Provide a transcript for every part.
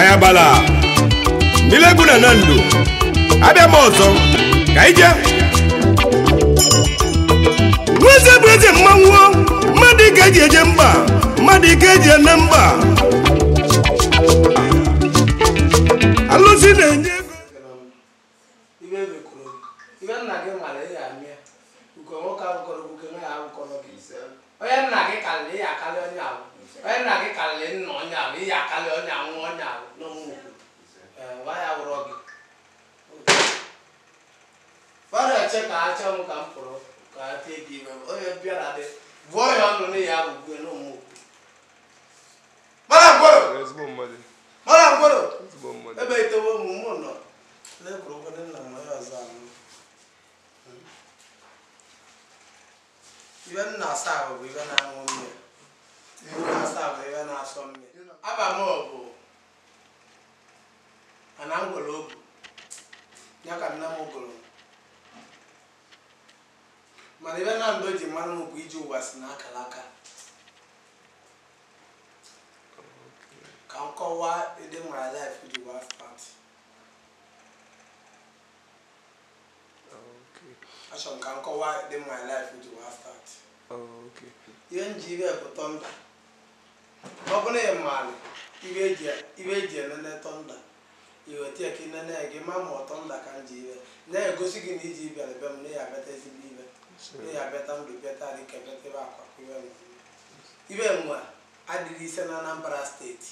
ya bala Nilegwu na Nando abịa m ọzọ ka ije nweze bụ eze mmanwụ mmadụ ike eji eje mba mmadụ ike eji ene mba alụsị na-enye ego ibe bekuru ibe nna gị nwale ya amịa uko nwoke abụkọrọ uke nwa ya abụkọrọ gị ise onye nna gị kalịrị ya akalị onye ahụ onye nna gị kalịrị nna onye ahụ ihe akalị onye ahụ onye ahụ n'ọnwụ nwa ya wụrọ gị fara eche ka acha m ka m pụrụ ka a tee gị ibe onye bịara dị vụọ ya ọnụ na ya ugwe n'ụmụ mara ngworo ebe itewe ụmụ nọ lekwuru ụfọdụ nna m onye ọzọ ahụ ibe nna asa ahụ bụ ibe na-aṅụ mmiri ibe na-asa ahụ bụ ibe na-asọ mmiri aba m bụ ana ngwere obu ya ka nna m gụrụ mana ibe na ndụ ji mmanụ m bụ iji ụwa si n'akara aka ka m kọwaa ịdị nwere life iji ụwa start achọrọ m ka m kọwaa ịdị nwere life iji ụwa start ihe m ji ibe bụ tọnda ọ bụrụ na ị maara ibe eji enene tọnda iweta ya ka inene gị ma ma ọtọnda ka m ji ibe na-egosi gị na iji ibịara be m na ya abịata ezigbo ibe na ya abịata ndụ bịata dịka bịata ebe akwa ibe nwa adịghị ise na Anambra steeti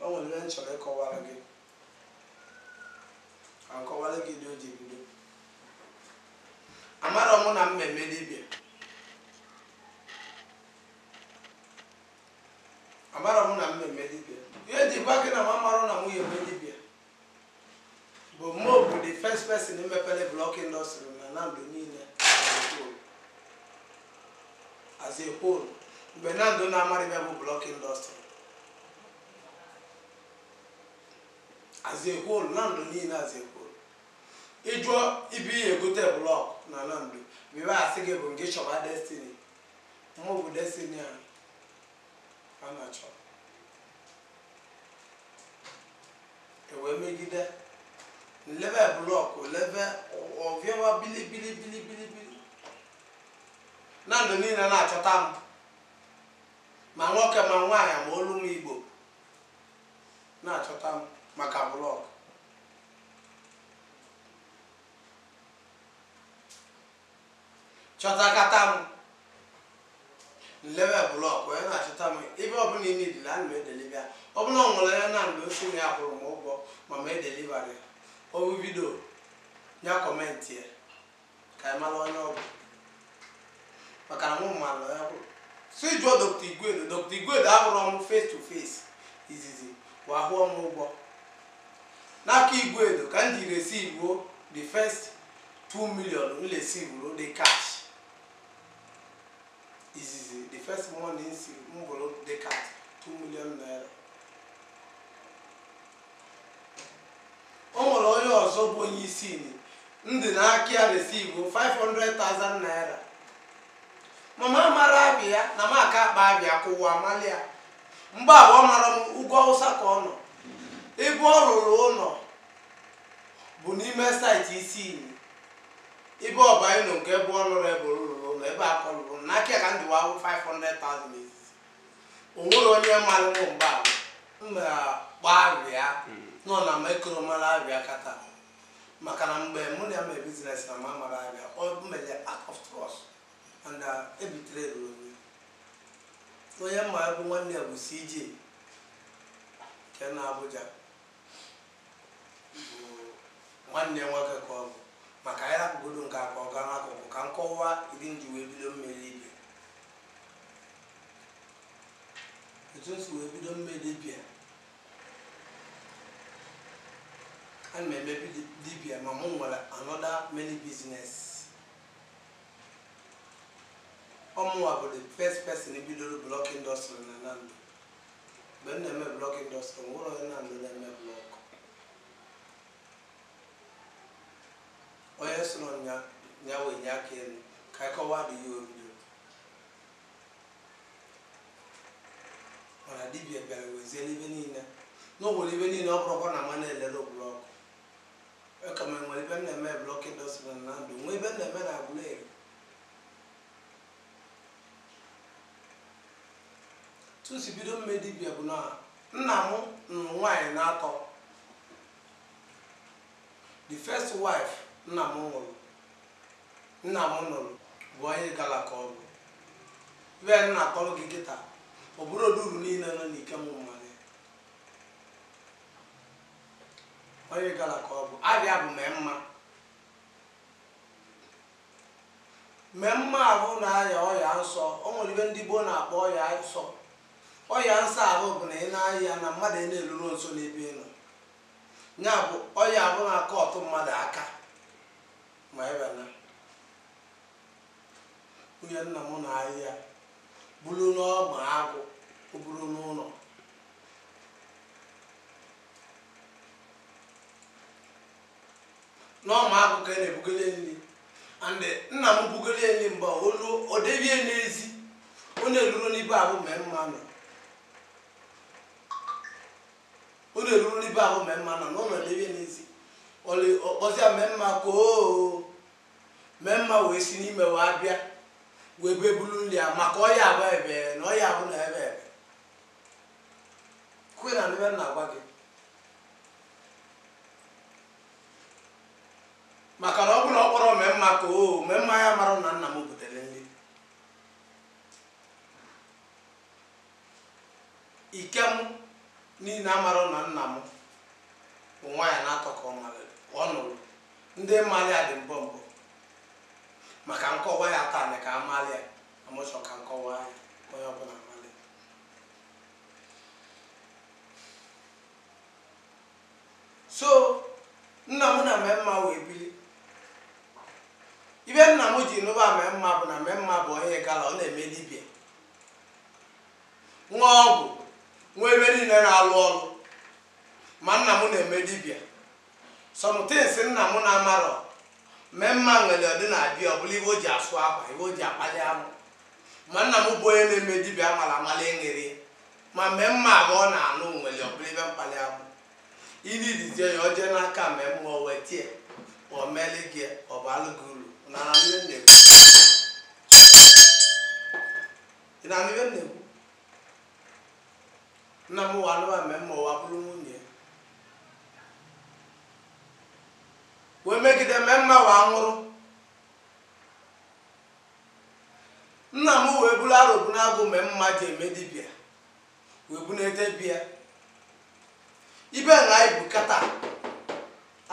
o nwere ihe m chọrọ ịkọwara gị ka m kọwara gị dị o ji bido amara mụ na mmemme dibịa ihe ji gwa gị na m amarụ na nwunye eme dibịa bụ mụ bụ the first person mepere block industry na Nando niile as a whole mgbe Nando na-amarịbịa bụ block industry as a whole Nando niile as a whole ịjụọ ibe ihe egote blọk na Nando bibe asị gị bụ nke chọba destiny mụ bụ destiny a na-achọ ewe megide leve blọk leve ọvịawa bilibili Nando niile na-achọta m ma nwoke ma nwaanyị ma olu m Igbo na-achọta m maka blọk chọtakata m leve blọk onye na-achọta m ebe ọbụla ị nidila ana m edelibia ọbụla ọ nwere ya Nando osi na ya kwụrụ m ụgwọ ma m edelibara ya owu vidio ya kọmentị ya ka ị mara onye ọ bụ maka na mụ mara ya bụ si jụọ Dr. Igwedo abụrụ m face to face izizi wa hụọ m ụgwọ n'aka Igwedo ka m ji receive the first 2 million m receive the cash izizi the first money m bụrụ the cash 2 million naira o nwere onye ọzọ bụ onye isi ndị n'aka ya receive 500,000 naira mama mara abịa na m aka akpa abịa kwụwa amalia mgbe abụọ mara m ugwu Awụsa ka ọ nọ ebe ọ rụrụ ụlọ bụ n'ime saịtị isi ebe ọbaino nke ebe ọ nụrụ ebe rụrụ ụlọ ebe akọ rụrụ n'aka ya ka ndị wa 500,000 izizi o nwere onye mara m mgbe ahụ mgbe gba abịa nọ na mekoro mara abịa kata maka na mgbe mụ na ya mee biznes na ma mara abịa ọ mere act of trust and ebitere onye onye mma bụ nwanne ya bụ CJ nke na Abuja bụ nwanne nwoke ka ọ bụ maka ya rapụgodo nke akpa ọ gaa n'akụkụ ka nkọwa ịdị nji wee bido mmeri ibe etu nsi wee bido mmeri dibịa ana m eme dibịa ma mụ nwere another many business ọmụnwa bụ the first person bidoro block industry na Nando mgbe m na-eme block industry nwere onye Nando na-eme block onye so ya wenye aka elu ka ịkọwa dị ya obido dibịa bịara weziere ibe niile n'obodo ibe niile ọ bụrụkwa na ma na-elere blọkụ eka m enwere ibe na-eme blọk indọstrị na ndụ nwe ibe na-eme na Aguleri tusi bido mme dibịa bụ na nna m nụrụ nwaanyị na-atọ the first wife nna m nụrụ bụ onye gala ka ọ bụ ibe nna akọrọ gị kịta ọ bụrụ oduru niile nọ n'ike m mmadụ onye gala ka ọ bụ abịa bụ mmemme ahụ na-aya ọya nsọ o nwere ibe ndị gboo na-akpọ ọya nsọ ọya nsọ ahụ bụ na ị na-aya na mmadụ na-eluru nso n'ebe ị nọ ya bụ ọya abụ na-aka ọtụ mmadụ aka ma ebe na nwunye nna m na-ahịa bụrụ n'ọgba agwụ o buru n'ụlọ n'ọma agwụ ka a na-ebugole nri and nna m bugole nri mgbe o debie n'ezi ọ na-eluru n'ibe ahụ mee mma nọ n'ụlọ debie n'ezi ọkpọzia mee mma ka mee mma wee si n'ime wee bịa wee bebulu nri a maka ọya abụ ebe na ọya abụ na ebe kwe na ebe na-agwa gị maka na ọ bụrụ ọkpọrọ mee mma ka mee mma ya mara na nna m butere nri ike m niile amara na nna m bụ nwaanyị na-atọ ka ọ nụrụ ndị mmadụ ya dị mbọ maka nkọwa ya taa ka amalị ya amụchọ ka nkọwa ya onye ọbụla amalị so nna m na mee mma wee bili ibe nna m ji nụba mee mma bụ na mee mma bụ onye gala ọ na-eme dibịa nwa ọgwụ nwa ebe niile na-alụ ọrụ ma nna m na-eme dibịa sọmtịnsị nna m na-amarọ mee mma nwere ọdịnabịa ọbụla iwe o ji asụ akwa iwe o ji akpali amụ ma nna m bụ onye na-eme dibịa amala amala eṅere ma mee mma abụọ na-anụ nwere ọbụla ibe mkpali amụ iridizie ya oje n'aka mee mma o wetie o meli gị ọ bụ alụgị uru na ibe na-ekwu nna m wa anụwa mee mma ụwa bụrụ nwunye wee megide mee mma wa nwụrụ nna m wee bụrụ arụbụ na-agụ mee mma ji eme dibịa wee bụ na-ete bịa ibe na ibu kata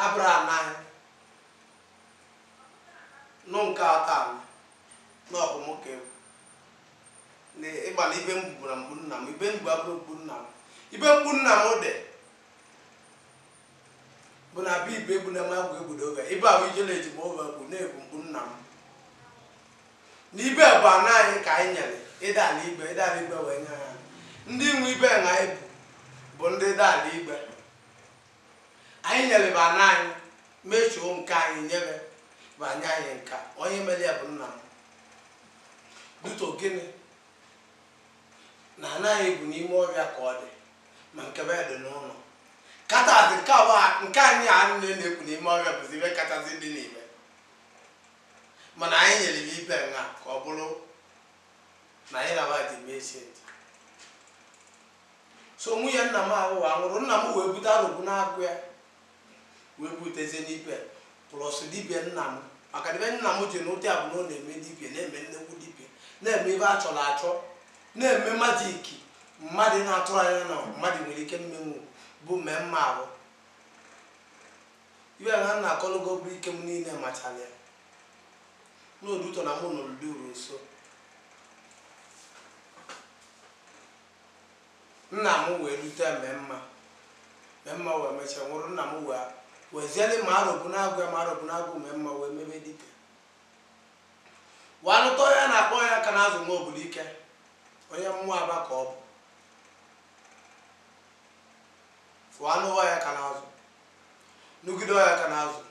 abụrụ anaghị nụ nke ata na ọbụmụka egwu na ịgbana ibe mgbu na mgbu nna m ibe mgbu abụrụ mgbu nna m ibe mgbu nna m dị bụ na abịa ibe egbu na magwụ egbudo oge ibe ahụ ijele ejima oge bụ na-egbu mgbu nna m na ibe bụ anaghị ka anyị nyere ịdala igbe wee nye ha ndị nwe ibe na ibu bụ ndị dala igbe anyị nyere bụ anaghị mechuo nke anyị nyere bụ anya anyị nka onye mere ya bụ nna m duto gịnị na anaghị egwu n'ime ọrịa ka ọ dị ma nke be dị n'ụlọ kachasị nke anyị a na-ekwu n'ime ọrịa bụzi ibe kachasị dị n'ime mana anyị nyere ya ibe nha ka ọ bụrụ na anyị na ji mechie so nwunye nna m ahụwa nwụrụ nna m wee bute arụbụ na-agụ ya wee butezie n'ibe plọs dibịa nna m maka dibịa nna m ji n'ụdị abụ na ọ na-eme dibịa na-eme nnekwu dibịa na-eme ebe a chọrọ achọ na-eme majiki mmadụ na-atụrụ anya na mmadụ nwere ike mmenwu bụ mee mma ahụ ibe ha na-akọlụgo bụ ike m niile machara ya n'oduto na mụ n'olulu uru nso nna m wee rute mee mma wee mechaa nwụrụ nna m weziele ma arụbụ na-agụ ya ma arụbụ na-agụ mee mma wee mebe dibịa wanụtọ ya na-akpọ ya ka na-azụ nwa obodo ike onye mmụọ aba ka ọ bụ fụọ anụwa ya ka na-azụ nugide ya ka na-azụ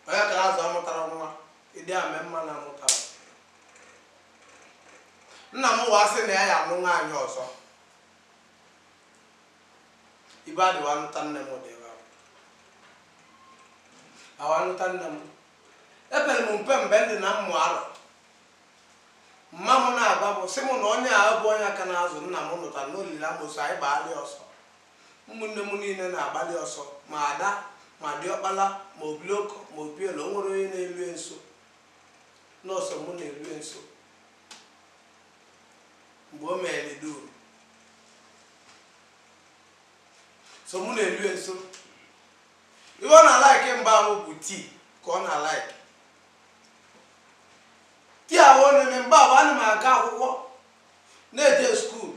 onye ka na-azụ amụtara nwa ịdị ame mma na amụtara ụwa sị na ya anụ nwaanyị ọzọ ibe adịwa nụta nne m dị ebe awa nụta nne m epere m mpe mgbe ndị na mmụ arọ mma m na-agba bụ sị m na onye ahụ bụ onye aka na-azụ nna m nụtara n'olili amosu anyị gbalị ọsọ ụmụnne m niile na-agbalị ọsọ ma ada ma diọkpala ma obioko ma obielo o nwere onye na-elu nso nọọsụ m na-elu nso mgbe o mere duru so mụ na-elu nso ihe ọ na-alaiki mgbe ahụ bụ tii ka ọ na-alaiki tii ahụ onene mgbe ahụ ana m aga akwụkwọ na-eje skuul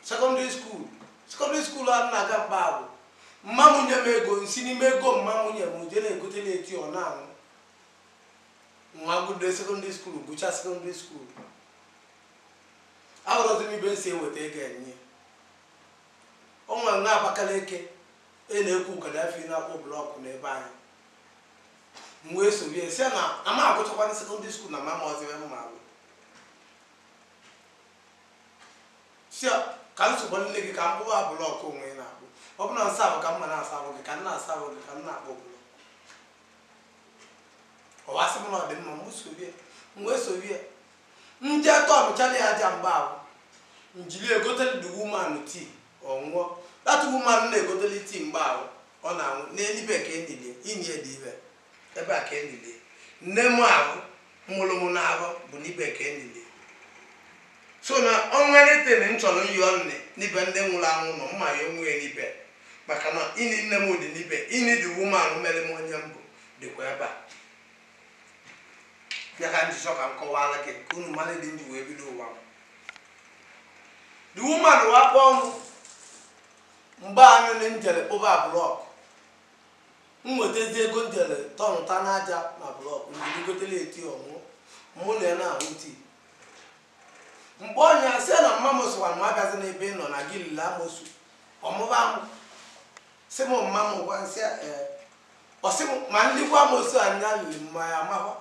sekọndịrị skuul a na-aga mgbe ahụ mma m nye m ego nsi n'ime ego mma m nye m je na-egotela eti ọ na-anwụ nwa gude sekọndịrị skuul gụcha sekọndịrị skuul ahụrụzi m ibe nsi eweta ego enye o nwere nwa Abakaliki na-ekwu Gaddafi na-akpọ blọkụ n'ebe anyị m wee sorie si na ama agụchakwana sekọndịrị skuul na mama ọzọ ebe mma abụ si ka nsogbu nne gị ka m kpụwa blọkụ onwe na-akpụ ọ bụ na nsa abụ ka mma na-asa abụ gị ka m na-asa abụ gị ka m na-akpọ blọkụ ọwasị m na ọ dị mma m wee sorie ndị atọmchali aja mgbe ahụ njiri egoteli the woman tii ọnwụọ that woman na-egoteli tii mgbe ahụ ọ na-anwụ n'elibe ka enile inye dị ibe ebe a ka enile nne m ahụ mụrụ m n'ahụ bụ n'ibe ka enile so na ọnwere m chọrọ nyụọ nne n'ibe ndị nwụrụ anwụ nọ mma ya onwe n'ibe maka na ini nne m dị n'ibe ini the woman mere m onye mbụ dịkwa ebe a ya ka njikọ ka m kọwara gị ka unu mara dị ndị wee bido ụwa m the woman wakpo ọnụ mgbe anyị na njele kpụba blọkụ m nwetazi ego njele tọnụta n'aja na blọkụ njiri gotele eti ọnwụ mụ na ya na-ahụ tii mgbe ọnya sị na mma m sịkwara m abịazi n'ebe ị nọ na gị lile amosu ọmụba m sị m mma m gwa nsị ọsị m ma nlikwa amosu anya lili mma ya amahwa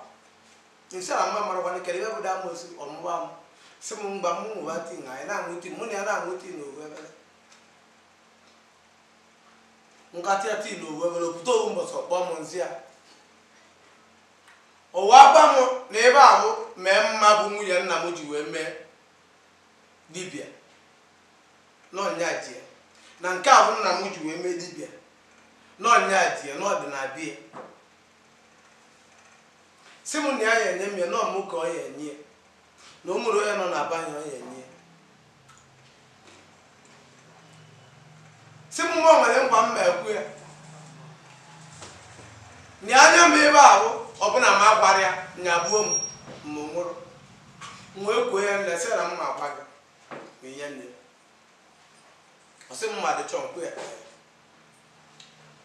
nsị ala mma mara gwana kere ebe bụ da amosu ọmụba m sị m mgba m nwụwa tii na anyị na-aṅụ tii mụ na ya na-aṅụ tii na owu ebele nkatị ya tii na owu ebele opụta owu mbọsị ọkpọ m nzi ya ụwa gba m na ebe ahụ mee mma bụ nwunye nna m ji wee mee dibịa n'ọnya ji ya na nke ahụ nna m ji wee mee dibịa n'ọnya ji ya n'ọdịnabịa si m na ya ya enye m ya n'ọmụ ka ọ ya enye na o nwere onye nọ na banye ọ ya enye si m nwa nwere nkwa mma ekwu ya na anya m ebe ahụ ọbụna m agwara ya nyagbuo m ma ọ nwụrụ m wee kwuo ya nlesị na m ma agwa gị ma ihe nne ọ sị m mmadụ chọọ nkwu ya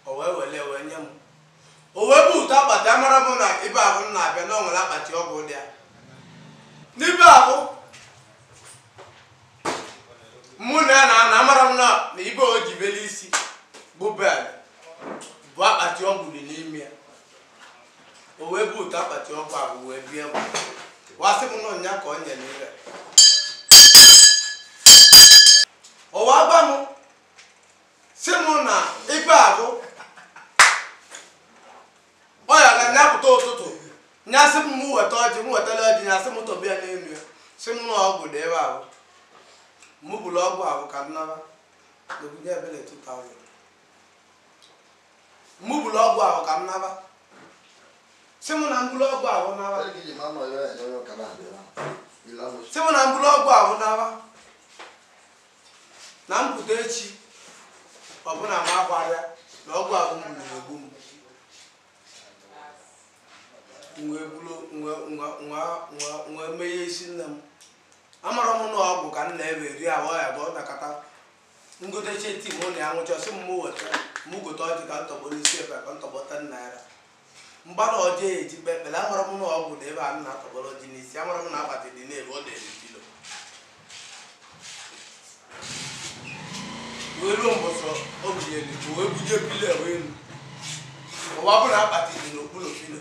o wee wele wee nye m o wee bụ ụtọ akpati amara m na ebe ahụ m na-abịa na ọ nwere akpati ọgwụ dị ya n'ibe ahụ mụ na ya na amara m na ibe o ji bele isi bụ bel bụ akpati ọgwụ dị n'ime ya o wee bụ ụtọ akpati ọgwụ ahụ wee bie m wasị m nọ nya ka ọ nye n'ire ọwa gba m si m na ibe ahụ ọ ya ga nyapụta ụtụtụ nyasị m weta ọjị m wetara ọjị nyasị m tọbịa n'elu ya si m na ọgwụ dị ebe ahụ mụ bụrụ ọgwụ ahụ ka nnaba n'obodo ebele 2000 mụ bụrụ ọgwụ ahụ ka nnaba si m na mbụrụ ọgwụ ahụ naba si m na mbụrụ ọgwụ ahụ naba na mpụta echi ọbụna m agwarịa na ọgwụ ahụ m gburu egbu m wee meghe isi nne m amara m na ọgwụ ka m na-ebe eri ahụ ya bụ ọ nakọta ngoteche tii mụ na ya nwụcha sị m weta m gote ọjị ka ntọgbọ n'isi ebe ka ntọgbọ 10 naira mgbada ọjị eji kpekpere amara m na ọgwụ dị ebe a m na-atọgbọrọ ọjị n'isi amara m na akpati dị n'ebe ọ dị kilo wee ruo mbọsọ o bunyere wee buje pilo elu ụwa bụ na akpati dị n'okpuru pilo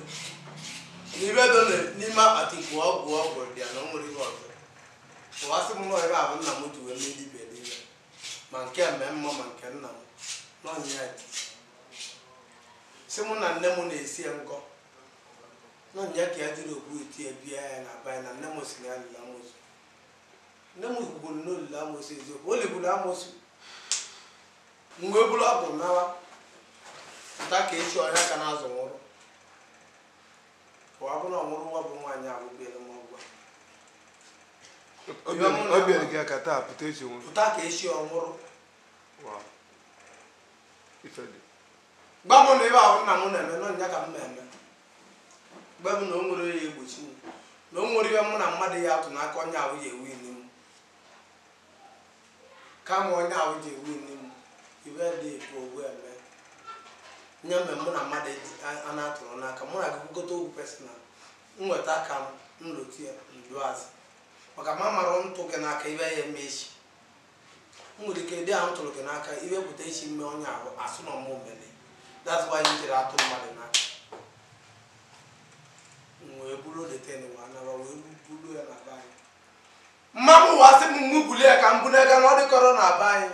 n'ibe dị n'ime akpati kwụ ọgwụ dị ya na o nwere ihe ọzọ wasị m nọ ebe a bụ nna m ji wee mee dibịa dibịa ma nke mmemme ma nke nna m n'ọnya dị sị mụ na nne m na-esi nkọ n'ọnya ka ya jiri okwu eti bịa ya na be na nne m si na alịla amosu nne m kwugburu n'olile amosu eziokwu o legburu amosu mgbe bụrụ ọ bụ nawa nta ka echi ọhịa ka na-azụ nwụrụ ọ bụ na ọ nwụrụ nwa bụ nwaanyị abụbiela m ọgwa ọ bịara gị aka taa pụta echi nwụrụ pụta ka echi ọ nwụrụ gba mụ na ebe ahụ nna m na-eme n'ọnya ka m na-eme mgbe m na o nwere ya egbochi m na o nwere ihe mụ na mmadụ ya atụ n'aka onye ahụ ya ewu ili m kama onye ahụ ji ewu ili m ibe dị epu ogbu eme nye mgbe mụ na mmadụ a na-atụrụ n'aka mụ na gụgote ogwu pesonal nweta aka m nloti ya ndu azụ maka ma mara ntụ gị n'aka ibe ya eme echi m nwere ike dị ahụ tụrụ gị n'aka iwepụta echi mme onye ahụ asụ na ọmụ mele that's why you jiri atụ mmadụ n'aka wee buru deten wa naba wee buru ya na be anyị mmanwụ wasị m mụ buli ya ka m buru ega na ọ dịkọrọ na be anyị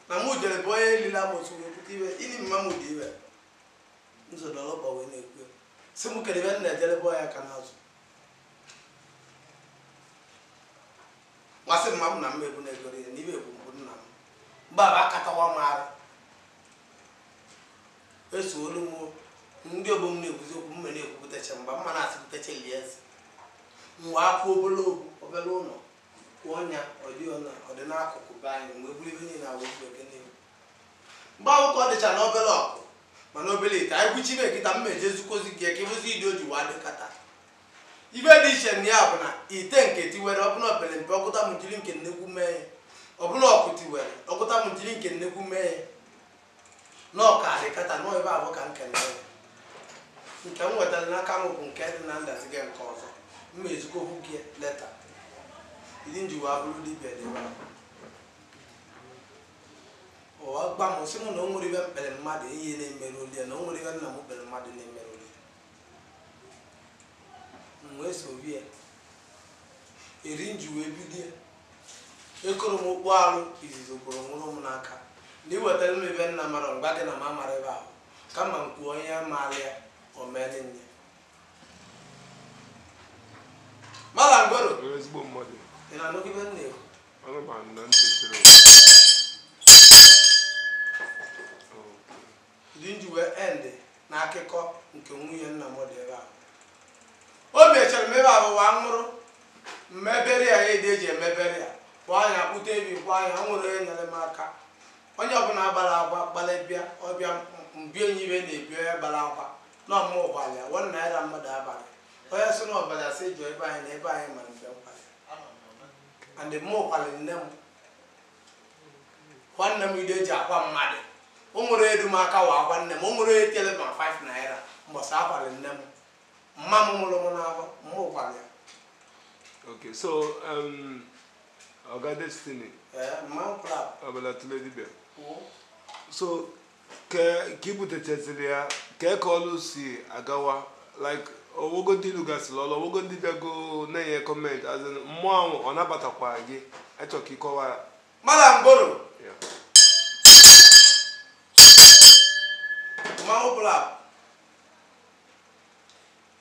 na mụ jere bụ onye elila motu wee bute iwe ili mma m dị iwe nzọdọlọkpa wee na-ekwe si m kere ebe m na-ejere bụ ya ka n'azụ masị mma m na m ebu na-egoro ya n'ibe ebu mbụ nna m mgbe a akatawa m arụ eso olu m ndị ogbo m na-ekwuzi okwu m na-ekwupụtacha mgbe mma na-asịpụtacha elieze mgbe akwụ obere ụlọ kwụ ọnya ọdị n'akụkụ be anyị mgbe buru ibe niile awụ mgbe ahụ ka ọ dịcha na obere ọkụ mana obere ite anyị gwuchi ibe kịta m meje zukozi gị ka ịbụzi idi o ji wa dịkata ibe dị iche na ya bụ na ite nke tiwere ọbụna opere mpe ọkụta m jiri nke nnekwu mee ọbụla ọkụ tiwere ọkụta m jiri nke nnekwu mee na ọka dịkata nọ ebe abụ ka nke nne nke m nwetara n'aka m bụ nke dị na ndazi gị nke ọzọ m ezukọ okwu gị leta ịdị njiwa bụrụ dibịa dị ụwa gba m sị m na o nwere ibe mkpere mmadụ ihe na-emerụ oli ya na o nwere ibe nna m kpere mmadụ na-emerụ oli m wee sovi ya eri nji wee bido ekoro m okpu alụ izizi okporo nwụrụ m n'aka na iwetara m ebe nna mara mgba gị na ma mara ebe ahụ kama m kwuo onye maara ya omele nne mala ngwero ị na-anụgị ibe nna ekwu dị nji wee end na akụkọ nke nwunye nna m dị ebe ahụ obi echere m ebe ahụ wa nwụrụ mmebere ya ede eji emebere ya kwa anya kpụta ebi kwa anya nwere onye nyere m aka onye ọbụla gbara agwa gbalịbịa ọbịa mbie onye ibe na-ebi onye gbara akwa na ọmụ ụgbala ya wọn naira mmadụ abalị onye sị na ọbara sị jụọ ebe anyị na ebe anyị ma mbe nkwalị and mụ ụkwalị nne m nwanne m ide eji akwa mmadụ o nwere edu m aka wa akwa nne m o nwere etele ma 5 naira mbọsị akwalị nne m mma m mụrụ m n'afọ mụ ụkwalị ya. Okay, so Oga Destiny. Mma club. Abala tule dibia. So kibu te chezilia ke kolu si agawa like owogo dilu gasilolo owogo dibia go na ye comment as in mo onabata kwa age eto kikowa Mala ngoro. Yeah. Mma club.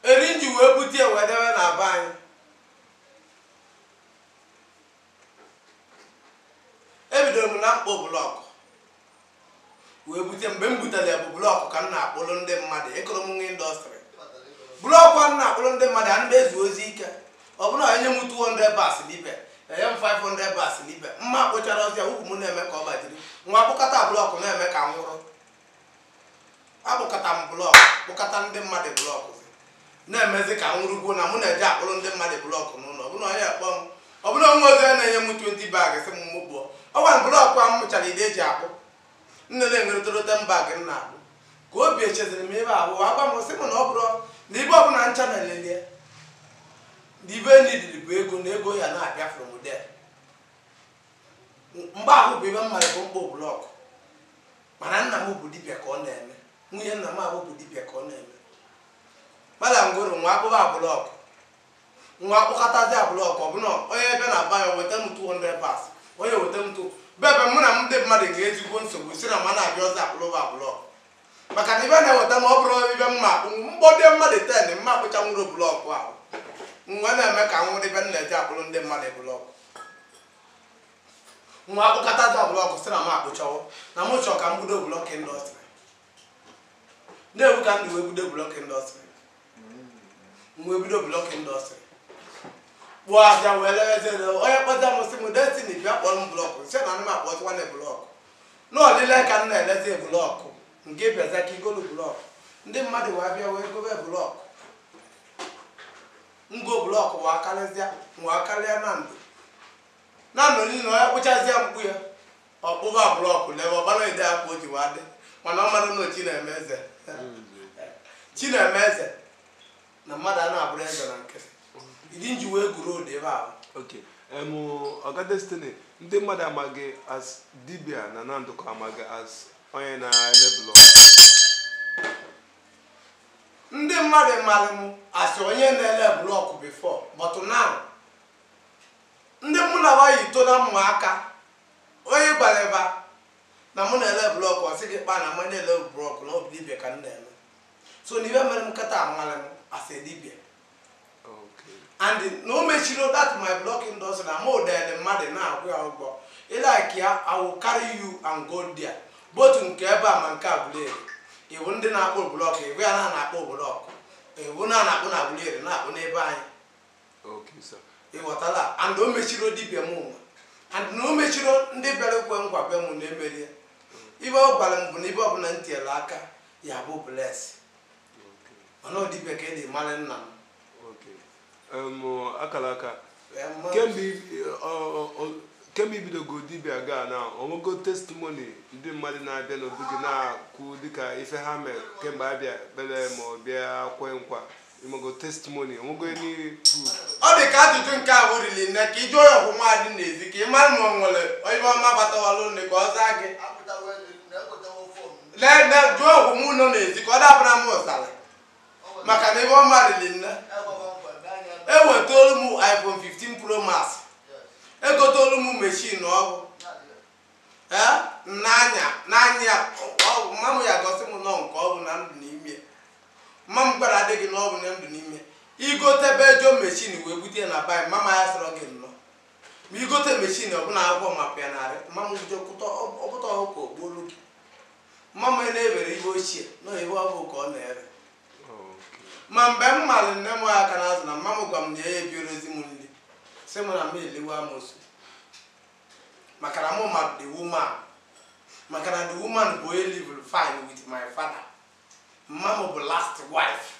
Erinji we butie wedewe na banyi. Ebidoro m na mkpọ blọkụ wee bute mgbe m butere bụ blọkụ ka m na-akpụrụ ndị mmadụ ekoro m nwa indọstrị blọkụ a na-akpụrụ ndị mmadụ a na-ezu ozi ike ọ bụrụ na enye m 200 bas n'ibe enye m 500 bas n'ibe mma akpụchara ọzọ ukwu m na-eme ka ọ gbajiri nwa akpụkọta blọkụ na-eme ka m nwụrụ akpụkọta m blọkụ kpụkọta ndị mmadụ blọkụ na-emezi ka m nwụrụgwo na mụ na-eje akpụrụ ndị mmadụ blọkụ n'ụlọ ọ bụrụ onye akpọ m ọ bụrụ onwe ọzọ na-enye m 20 bag sị m mụkpụọ ọgwa blọkụ a m mụchara ide eji akpụ nne na-enweretorote mbag m na-akpụ ka obi echeziri m ebe ahụ agwa m sị m na ọ bụrụ na ibe ọbụla ncha na-elelie na ibe nidiri bụ ego na ego ya na-abịa from there mgbe ahụ bụ ibe mmadụ bụ mkpọ blọkụ mana nna m bụ dibịa ka ọ na-eme nwunye nna m abụ bụ dibịa ka ọ na-eme mala ngoro nwa akpụba blọkụ nwa akpụkọtazi blọk ọbụna onye ebe na-aba ya weta m 200 bas onye weta m tụ bebe mụ na ndị mmadụ ga-ezigbo nsogbu si na ma na-abịa ọzọ akpụlụba blọk maka na ibe na-eweta ma ọ bụrụ ibe mma akpụ mgbọdị mmadụ 10 mma akpụcha nwụrụ blọk ahụ nwa na-eme ka nwụrụ ibe na-eji akpụrụ ndị mmadụ blọk nwa akpụkọtazi blọk si na m akpụchawo na mụ chọọ ka m bido blọk indọstrị na-ewu ka ndị wee bido blọk indọstrị wee bido blọk indọstrị kpụọ abịa wee leghezere onye kpọta m sị m Destiny bịa kpọrọ m blọk si na m akpọtụkwana blọk n'olile ka m na-elezi blọk nke bịaza ka igolu blọk ndị mmadụ wee bịa wee gobe blọk ngo blọk wa akarịzịa nwa akarịa na ndụ niile onye kpụchazie mkpu ya ọkpụba blọk lebe ọbara ide akpụ o ji wa dị mana ọ mmadụ na Chinemeze eze na mmadụ a na-abụrụ eze na nkịtị ịdị nji wee gụrụ ode ebe ahụ okay Oga Destiny ndị mmadụ amaghị as dibia na Nandụkọ amaghị as onye na-eme blọk ndị mmadụ mara m asị onye na-ele blọk bifo but now ndị mụ na bayi to na ụmụaka onye gbara ebe na mụ na-ele blọk ọ sị gị kpa na mụ na-ele blọk na obi dibia ka m na-eme so na ibe mere m nkata amara m asị dibia and no mechiro that my block industry na mo de mmadụ na-akwụ ya ụgwọ like ya I will carry you and go there both nke ebe a ma nke Aguleri iwu ndị na-akpụ blọk iwu ya na-akpụ blọk iwu na-akpụ na Aguleri na-akpụ n'ebe anyị okay sir ịghọtala and o mechiro dibia m nwa and na o mechiro ndị bịara ekwe nkwa be m na-emeri ibe ọ gwara m bụ na ibe ọbụla ntinyere aka ya bụ bless mana ọ dibia ka dị mara nna m akalaka kemgbe ibidogo dibia gaa na onwego testimony ndị mmadụ na-abịa n'obi gị na-akwụ dịka ife ha mere kemgbe abịa bere ma ọ bịa kwe nkwa imego testimony onwego any proof ọ dị ka ajụjụ nke ahụ rili nne ka iji onye ọkwụ nwaadị n'ezi ka ị mara ma ọ nwere onye ọma batawalụ nne ka ọ zaa gị jụọ ọkwụ m nọ n'ezi ka ọ dabara m ụtara maka na ebe ọma rili nne ewetolu m iPhone 15 Pro Max egotolu m machine ọgwụ n'anya mma m ya gosi m nọ nke ọ bụ na ndụ n'ime mma m gwara adịghị na ọ bụ na ndụ n'ime igotebe ejo machine wee bute na bai mama ya sọrọ gị nnọọ ma igote machine ọbụla akwụkwọ ma pịa narị mma m jikọta ọpụta ọkụ ogbolu gị mma m na-ewere ihe ochie na ebe ọ bụ ka ọ na-ere ma mgbe m malụ nne m aka n'azụ na mma m gwa m na ya ebiorozi m nri si m na m eliwe amosu maka na mụ ma the woman maka na the woman bụ onye live fine with my father mma m bụ last wife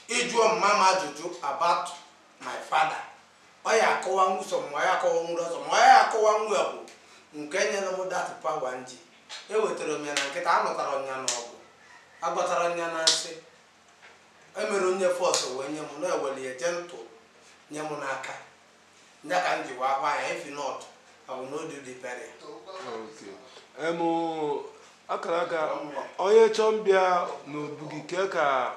ịjụọ mma m ajụjụ about my father ọ ya akọwa nwụsọ ma ya akọwa nwụrụ ọsọ ma ya akọwa nwụ ya bụ nke nyere m dat power nji ewetara m ya na nkịta anọtara ọnya n'ọgụ agbatara ọnya na nsị emere onye fọs wee nye m na-eweli ya jentụ nye m n'aka ndị ka m ji wa ahụ anya ifi not ọ bụ n'odu dị pere akara aka onye chọọ mbịa n'obu gị ke ka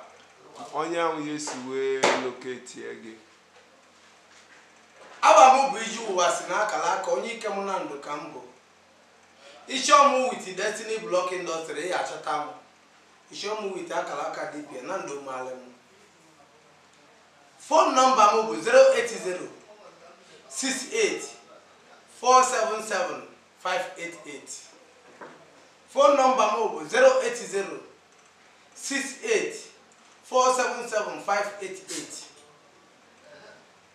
onye ahụ ya esi wee loketie gị aba m bụ iji ụwa si na akara aka onye ike m na ndụ ka m bụ Ishomu with Destiny Block Industry ya achọta m Ishomu with akara aka dibia na ndụ male m phone number m bụ 080 68 477 588 phone number m bụ 080 68 477 588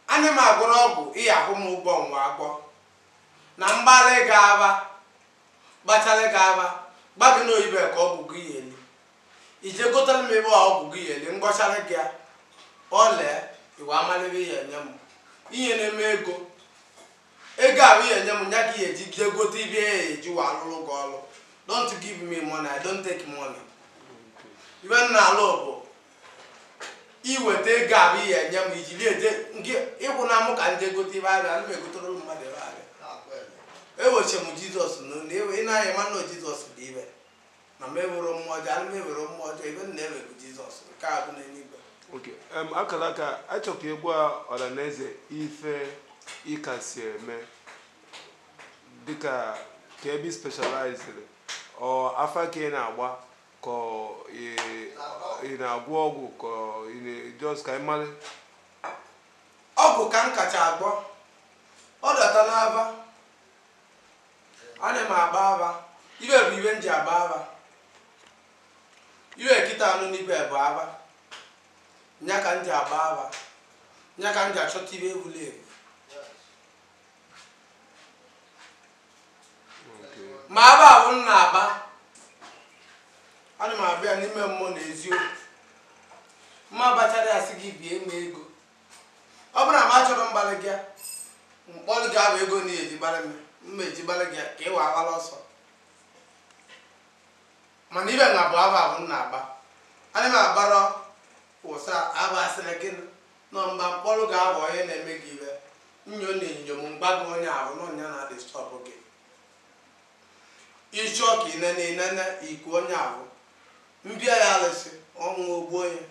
anyị m agwụrụ ọgwụ ihe ahụ m ụgbọ nwa agbọ na mgbalị ga-aba gbachalị ga-aba gbagị n'oyibo ka ọgwụ gị yeli ije gotara m ebe ọgwụ gị yeli mgbachalị gị ọ lee iwe amalịbe ihe nye m ihe na-eme ego ahụ ihe nye m nya ka ihe eji jee gote ibe ya eji wa alụrụ gị ọrụ don't give me money, I don't take money. Ibe na alụ bụ iweta ego ahụ ihe nye m iji eje ịkwụ na mụ ka ndị gote ibe abịa ana m egotara mmadụ ebe abịa eweche m Jizọs n'ụlọ ị na-anya manụ Jizọs dị ibe na m ewere mmụọ ọjọọ ana m ewere mmụọ ọjọọ ibe na-ewego Jizọs nke a bụ n'eluigwe Okay. Akalaka achọka egwu a ọhaneze ife ịkasị eme dịka ka ebe specialized ọ afa ka ị na-agba ka ị na-agwọ ọgwụ ka ị just ka ị mara ọgwụ ka m kacha agwọ ọ dọta n'aba ana m agba aba ibe bụ ibe m ji agba aba ibe kịta anụ n'ibe bụ aba nya ka m ji agba aba nya ka m ji achọta ibe ebulu ebu ma aba ahụ m na-agba ana m abịa n'ime mmụọ na eziokwu mma bachara ya sị gị bie m ego ọ bụrụ na m achọrọ mgbalị gị mkpọrọ gị abụ ego na-eji gbalị mma eji gbalị gị ka ị wa agbala ọsọ mana ibe nga bụ aba ahụ m na-agba ana m agbara ụsa aba asịrị gị nọ mgba mkpọrọ gị abụ onye na-eme gị ibe nyo na inyo m mgba gị onye ahụ n'ọnya na-adị stọpụ gị ịchọ ka inene iku onye ahụ mbịa ya alụsị ọnwụ ogbu onye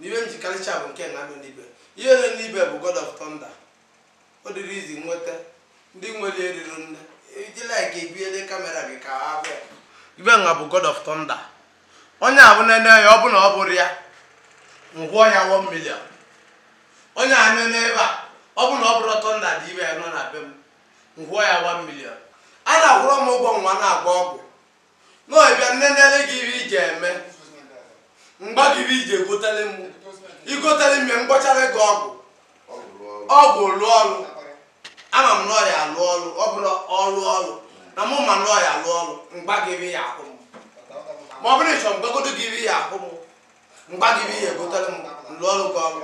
n'ibe m ji karịcha bụ nke nga nọ n'ibe ihe nọ n'ibe bụ God of Thunder ọ dịrị izi nweta ndị nwere eriri nne ejila ka ebiele kamera gị ka ha bịa ibe nga bụ God of Thunder onye ahụ nene ya ọ bụ na ọ bụrụ ya ngwụọ ya 1 million onye ahụ nene ebe a ọ bụ na ọ bụrụ Thunder dị ibe ya nọ na be m ngwụọ ya 1 million a na-akwụrọ m ụgwọ nwa na-agba ọgwụ n'ọbịa nnenele gị ibe ije eme mgba gị ibe ije gotere m igotere m ya mgbachara gị ọgwụ lụọ ọrụ ama m na ọya alụ ọrụ ọ bụrụ ọrụ na mụ ma na ọya alụ ọrụ mgba gị ibe ya ahụ m ma ọ bụrụ ịchọ mgbagodo gị ibe ya ahụ m mgba gị ibe ya egotere m lụọ ọrụ gị ọrụ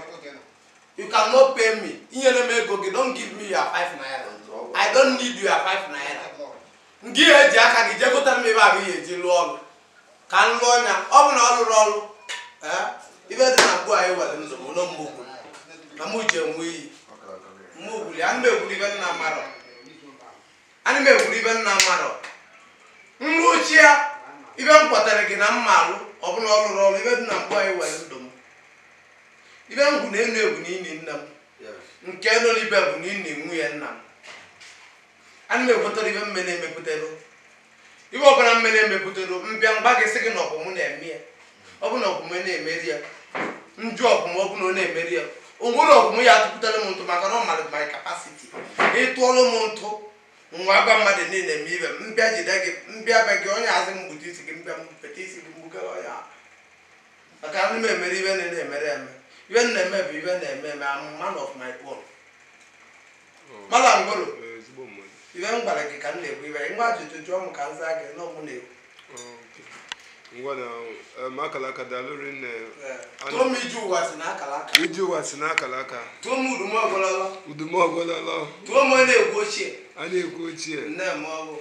you cannot pay me inyere m ego gị don't give me your 5 naira I don't need your 5 naira ngị eji aka gị jee gotere m ebe ahụ ihe eji lụọ ọrụ ka m lụọ ọnya ọ bụ na ọ lụrụ ọrụ ibe dị na mgbu anyị were ndụ m n'ọmụgwụ na mụ ji enwe iyi mmụgwuli ana m egwuru ibe nna mmadụ nrụchia ibe m kpọtara gị na mma alụ ọ bụ na ọ lụrụ ọrụ ibe dị na mgbu anyị were ndụ m ibe m gwụ na enu egwu n'ini nna m nke nọ n'ibe bụ na ini nwunye nna m ana m ekwetara ibe mme na-emepụtara ibe ọbara mme na-emepụtara mbịa mgba gị sị gị na ọbụm na-eme ya ọ bụ na ọbụm na-emeri ya njụ ọbụm ọ bụ na ọ na-emeri ya o nwere ọbụm ya atụpụtara m ntụ maka na ọ mara my capacity ịtụọrụ m ntụ nwa gwa mmadụ niile eme ibe mbịa jide gị mbịa be gị onye azị m gbute isi gị mbịa m pete isi gị mgbugara ọnya maka ana m emere ibe na-emere eme ibe na-eme bụ ibe na-eme eme am man of my own mala ngoro ibe m gwara gị ka m na-ekwu ibe ngwa ajụjụ jụọ m ka m zaa gị n'ọmụ na-ekwu ngwa na akalaka dalụri nne tụọ m ije ụwa si na akalaka iji ụwa si na akalaka tụọ m udumogololo tụọ m onye na-ekwu ochie a na-ekwu ochie nne m ọbụ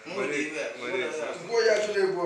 mmụ na ibe Nwere ya jụrụ egwu